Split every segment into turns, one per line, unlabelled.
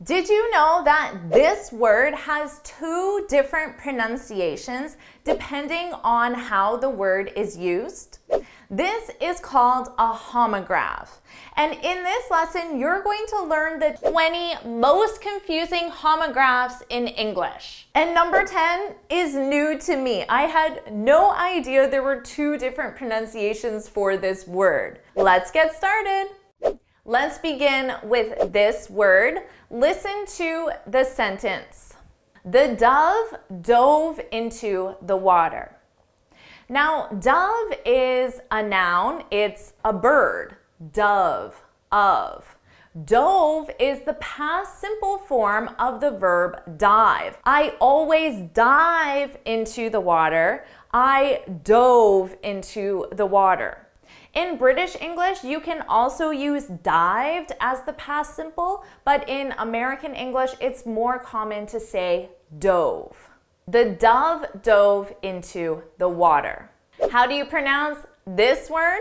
Did you know that this word has two different pronunciations depending on how the word is used? This is called a homograph. And in this lesson, you're going to learn the 20 most confusing homographs in English. And number 10 is new to me. I had no idea there were two different pronunciations for this word. Let's get started. Let's begin with this word. Listen to the sentence. The dove dove into the water. Now, dove is a noun. It's a bird. Dove, of. Dove is the past simple form of the verb dive. I always dive into the water. I dove into the water. In British English, you can also use dived as the past simple, but in American English, it's more common to say dove. The dove dove into the water. How do you pronounce this word?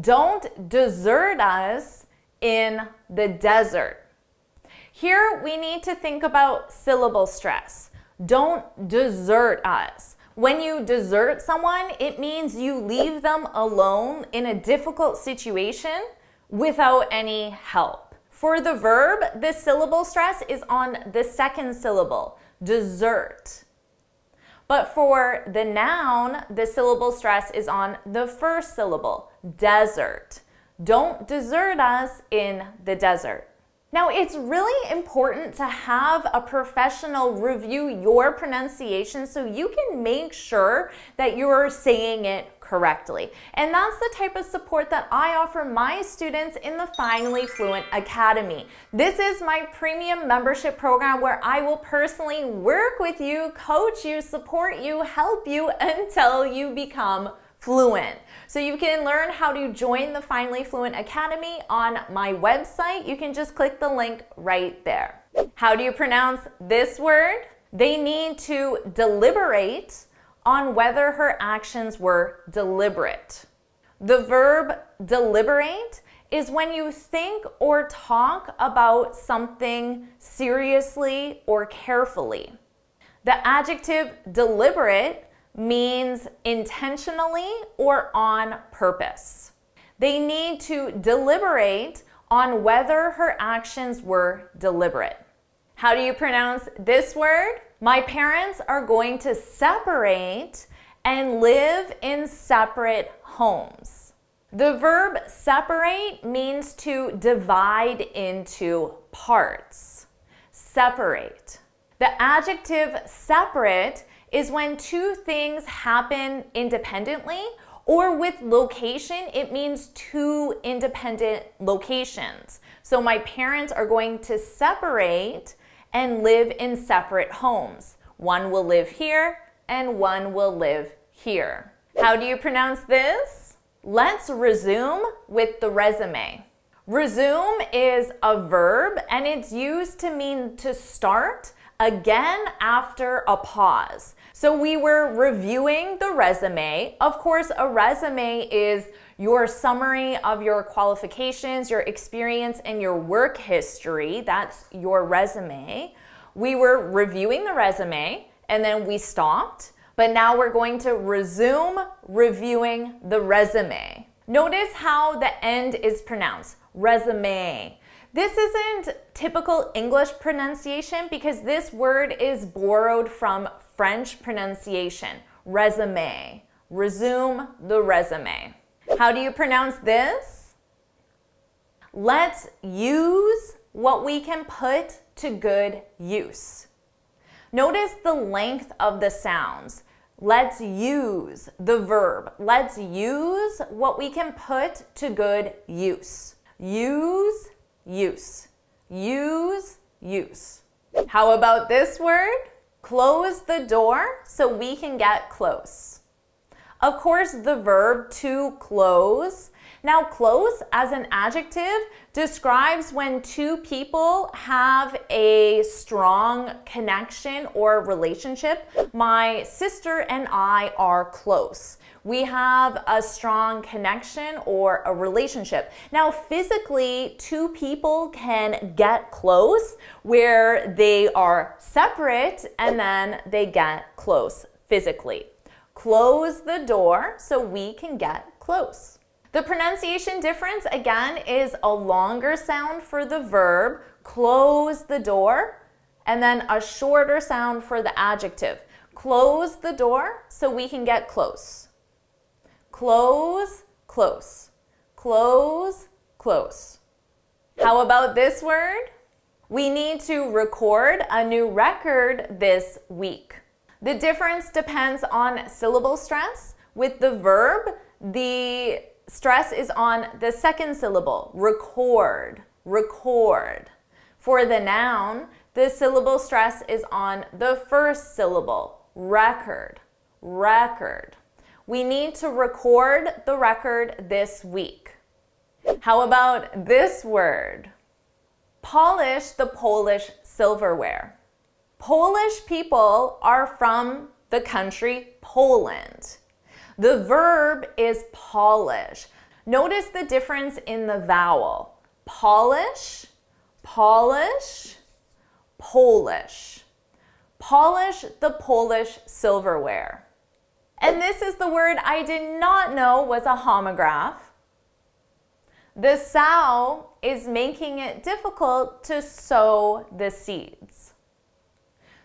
Don't desert us in the desert. Here we need to think about syllable stress. Don't desert us. When you desert someone, it means you leave them alone in a difficult situation without any help. For the verb, the syllable stress is on the second syllable, desert. But for the noun, the syllable stress is on the first syllable, desert. Don't desert us in the desert. Now, it's really important to have a professional review your pronunciation so you can make sure that you're saying it correctly. And that's the type of support that I offer my students in the Finally Fluent Academy. This is my premium membership program where I will personally work with you, coach you, support you, help you until you become fluent. So you can learn how to join the Finally Fluent Academy on my website. You can just click the link right there. How do you pronounce this word? They need to deliberate on whether her actions were deliberate. The verb deliberate is when you think or talk about something seriously or carefully. The adjective deliberate means intentionally or on purpose. They need to deliberate on whether her actions were deliberate. How do you pronounce this word? My parents are going to separate and live in separate homes. The verb separate means to divide into parts. Separate. The adjective separate is when two things happen independently, or with location, it means two independent locations. So my parents are going to separate and live in separate homes. One will live here and one will live here. How do you pronounce this? Let's resume with the resume. Resume is a verb and it's used to mean to start again after a pause. So we were reviewing the resume. Of course, a resume is your summary of your qualifications, your experience, and your work history. That's your resume. We were reviewing the resume and then we stopped, but now we're going to resume reviewing the resume. Notice how the end is pronounced, resume. This isn't typical English pronunciation because this word is borrowed from French pronunciation, resume. Resume the resume. How do you pronounce this? Let's use what we can put to good use. Notice the length of the sounds. Let's use the verb. Let's use what we can put to good use. Use, use. Use, use. How about this word? Close the door so we can get close. Of course, the verb to close Now, close as an adjective describes when two people have a strong connection or relationship. My sister and I are close. We have a strong connection or a relationship. Now, physically, two people can get close where they are separate and then they get close physically. Close the door so we can get close. The pronunciation difference, again, is a longer sound for the verb, close the door, and then a shorter sound for the adjective. Close the door so we can get close. Close, close. Close, close. How about this word? We need to record a new record this week. The difference depends on syllable stress. With the verb, the stress is on the second syllable, record, record. For the noun, the syllable stress is on the first syllable, record, record. We need to record the record this week. How about this word? Polish the Polish silverware. Polish people are from the country Poland. The verb is polish. Notice the difference in the vowel. Polish, polish, Polish. Polish the Polish silverware. And this is the word I did not know was a homograph. The sow is making it difficult to sow the seeds.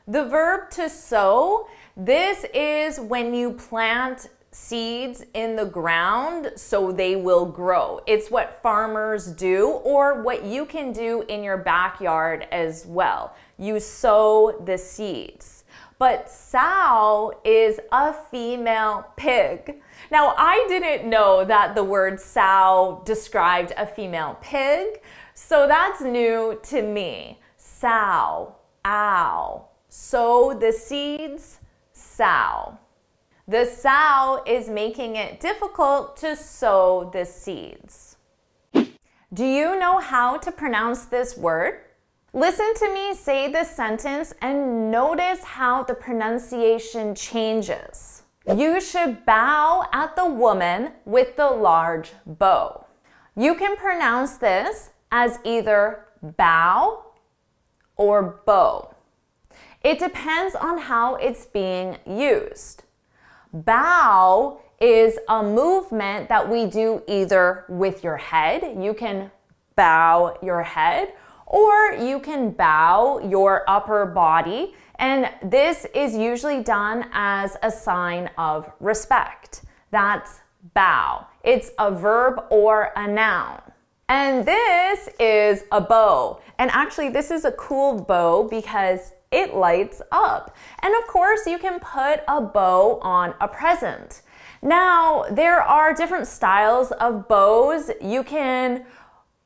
The verb to sow, this is when you plant seeds in the ground so they will grow. It's what farmers do, or what you can do in your backyard as well. You sow the seeds. But sow is a female pig. Now, I didn't know that the word sow described a female pig, so that's new to me. Sow, ow. Sow the seeds, sow. The sow is making it difficult to sow the seeds. Do you know how to pronounce this word? Listen to me say this sentence and notice how the pronunciation changes. You should bow at the woman with the large bow. You can pronounce this as either bow or bow. It depends on how it's being used. Bow is a movement that we do either with your head. You can bow your head, or you can bow your upper body, and this is usually done as a sign of respect. That's bow. It's a verb or a noun. And this is a bow. And actually, this is a cool bow because it lights up. And of course, you can put a bow on a present. Now, there are different styles of bows. You can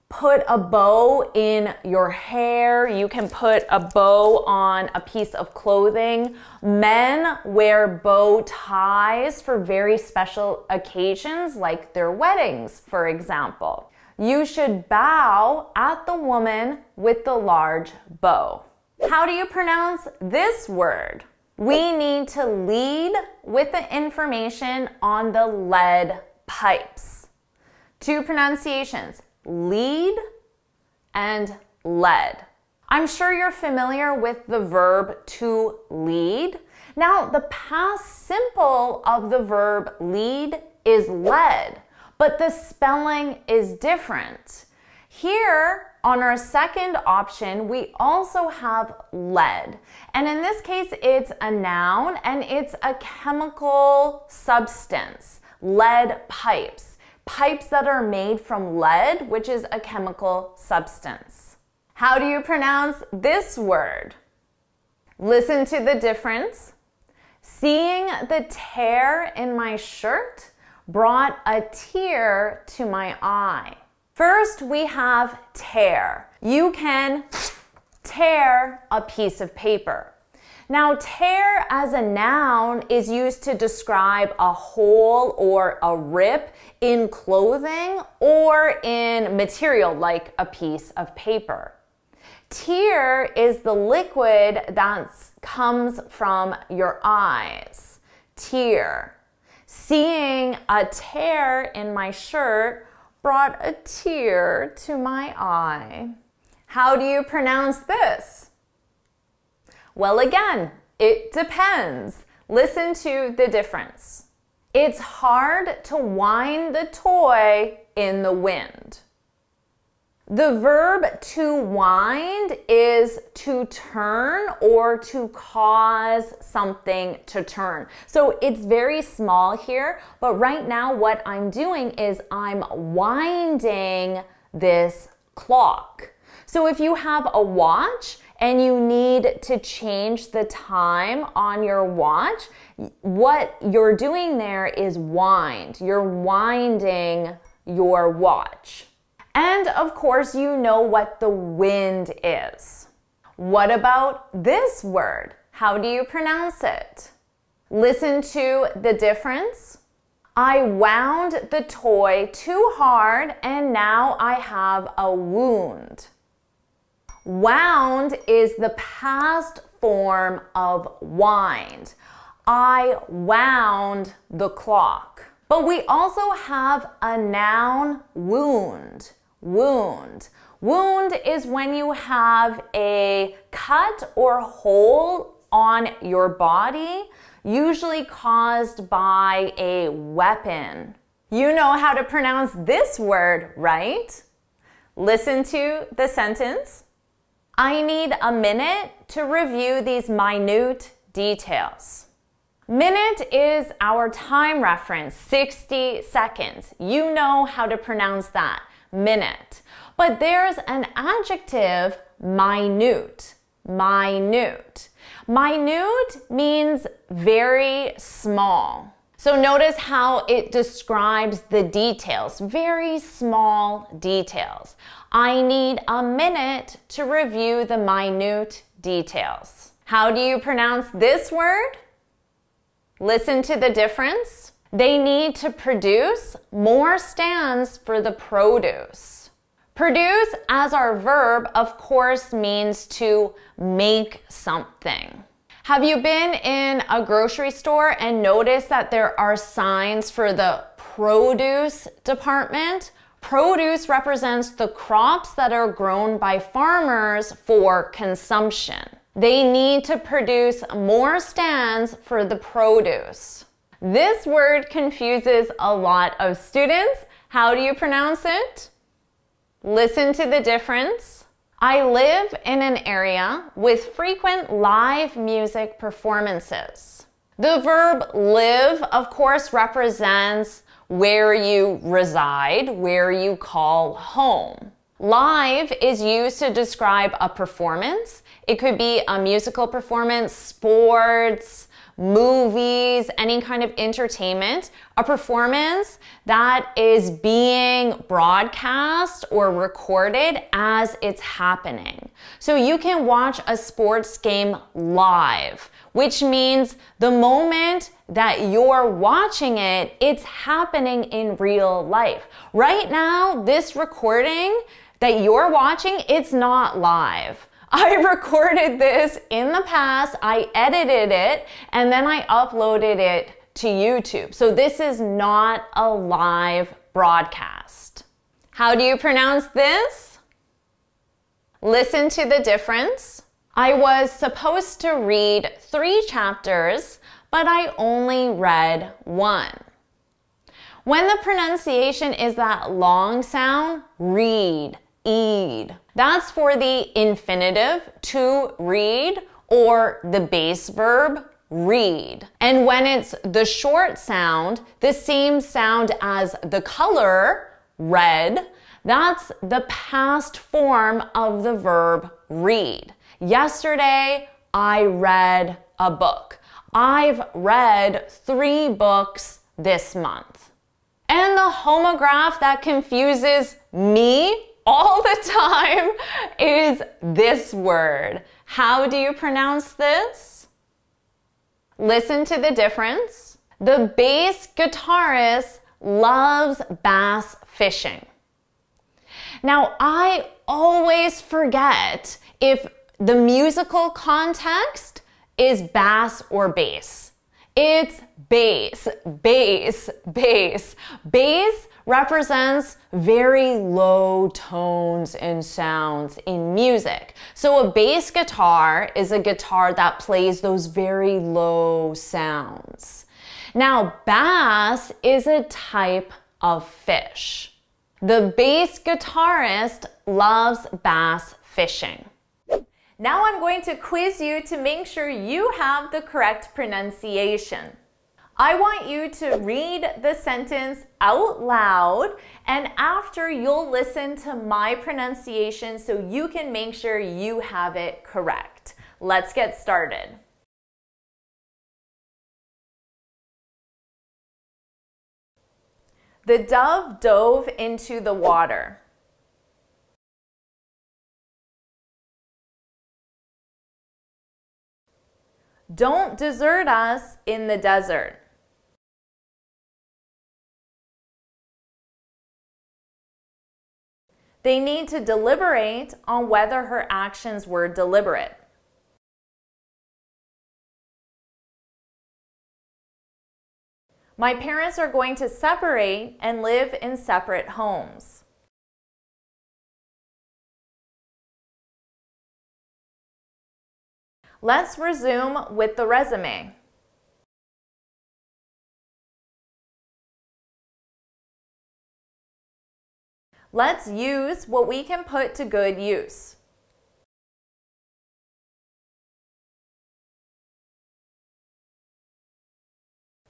put a bow in your hair. You can put a bow on a piece of clothing. Men wear bow ties for very special occasions, like their weddings, for example. You should bow at the woman with the large bow. How do you pronounce this word? We need to lead with the information on the lead pipes. Two pronunciations, lead and lead. I'm sure you're familiar with the verb to lead. Now, the past simple of the verb lead is led, but the spelling is different. Here, on our second option, we also have lead. And in this case, it's a noun and it's a chemical substance, lead pipes. Pipes that are made from lead, which is a chemical substance. How do you pronounce this word? Listen to the difference. Seeing the tear in my shirt brought a tear to my eye. First, we have tear. You can tear a piece of paper. Now, tear as a noun is used to describe a hole or a rip in clothing or in material like a piece of paper. Tear is the liquid that comes from your eyes. Tear. Seeing a tear in my shirt brought a tear to my eye. How do you pronounce this? Well, again, it depends. Listen to the difference. It's hard to wind the toy in the wind. The verb to wind is to turn or to cause something to turn. So it's very small here, but right now what I'm doing is I'm winding this clock. So if you have a watch and you need to change the time on your watch, what you're doing there is wind. You're winding your watch. And of course, you know what the wind is. What about this word? How do you pronounce it? Listen to the difference. I wound the toy too hard and now I have a wound. Wound is the past form of wind. I wound the clock. But we also have a noun, wound. Wound. Wound is when you have a cut or hole on your body, usually caused by a weapon. You know how to pronounce this word, right? Listen to the sentence. I need a minute to review these minute details. Minute is our time reference, 60 seconds. You know how to pronounce that. Minute. But there's an adjective, minute. Minute. Minute means very small. So notice how it describes the details, very small details. I need a minute to review the minute details. How do you pronounce this word? Listen to the difference. They need to produce more stands for the produce. Produce as our verb, of course, means to make something. Have you been in a grocery store and noticed that there are signs for the produce department? Produce represents the crops that are grown by farmers for consumption. They need to produce more stands for the produce. This word confuses a lot of students. How do you pronounce it? Listen to the difference. I live in an area with frequent live music performances. The verb live, of course, represents where you reside, where you call home. Live is used to describe a performance. It could be a musical performance, sports, movies, any kind of entertainment, a performance that is being broadcast or recorded as it's happening. So you can watch a sports game live, which means the moment that you're watching it, it's happening in real life. Right now, this recording that you're watching, it's not live. I recorded this in the past, I edited it, and then I uploaded it to YouTube. So this is not a live broadcast. How do you pronounce this? Listen to the difference. I was supposed to read 3 chapters, but I only read 1. When the pronunciation is that long sound, read, eed. That's for the infinitive, to read, or the base verb, read. And when it's the short sound, the same sound as the color, red, that's the past form of the verb read. Yesterday, I read a book. I've read 3 books this month. And the homograph that confuses me all the time is this word. How do you pronounce this? Listen to the difference. The bass guitarist loves bass fishing. Now, I always forget if the musical context is bass or bass. It's bass, bass, bass. Bass represents very low tones and sounds in music. So a bass guitar is a guitar that plays those very low sounds. Now, bass is a type of fish. The bass guitarist loves bass fishing. Now I'm going to quiz you to make sure you have the correct pronunciation. I want you to read the sentence out loud, and after you'll listen to my pronunciation so you can make sure you have it correct. Let's get started. The dove dove into the water. Don't desert us in the desert. They need to deliberate on whether her actions were deliberate. My parents are going to separate and live in separate homes. Let's resume with the resume. Let's use what we can put to good use.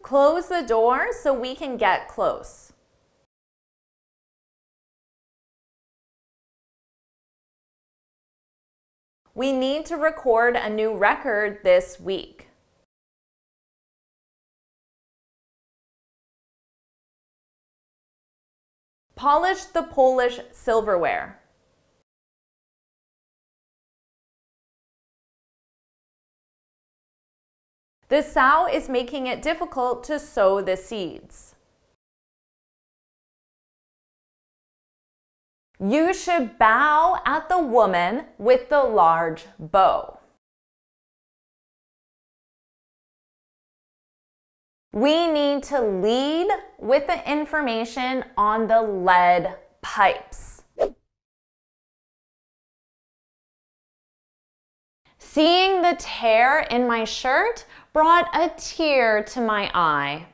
Close the door so we can get close. We need to record a new record this week. Polish the Polish silverware. The sow is making it difficult to sow the seeds. You should bow at the woman with the large bow. We need to lead with the information on the lead pipes. Seeing the tear in my shirt brought a tear to my eye.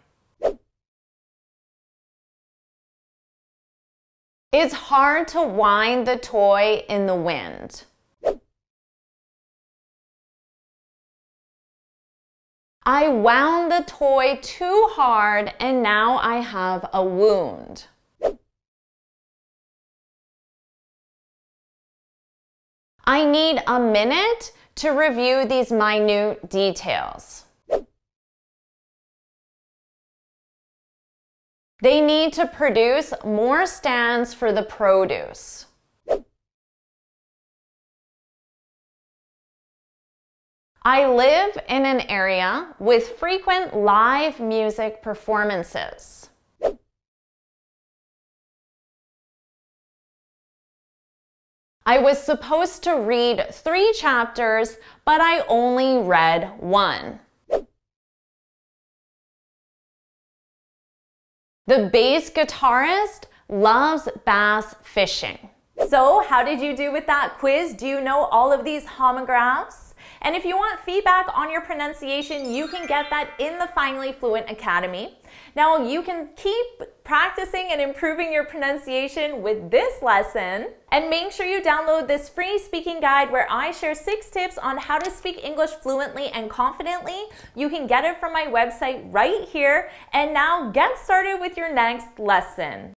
It's hard to wind the toy in the wind. I wound the toy too hard and now I have a wound. I need a minute to review these minute details. They need to produce more stands for the produce. I live in an area with frequent live music performances. I was supposed to read 3 chapters, but I only read 1. The bass guitarist loves bass fishing. So, how did you do with that quiz? Do you know all of these homographs? And if you want feedback on your pronunciation, you can get that in the Finally Fluent Academy. Now, you can keep practicing and improving your pronunciation with this lesson. And make sure you download this free speaking guide where I share 6 tips on how to speak English fluently and confidently. You can get it from my website right here. And now get started with your next lesson.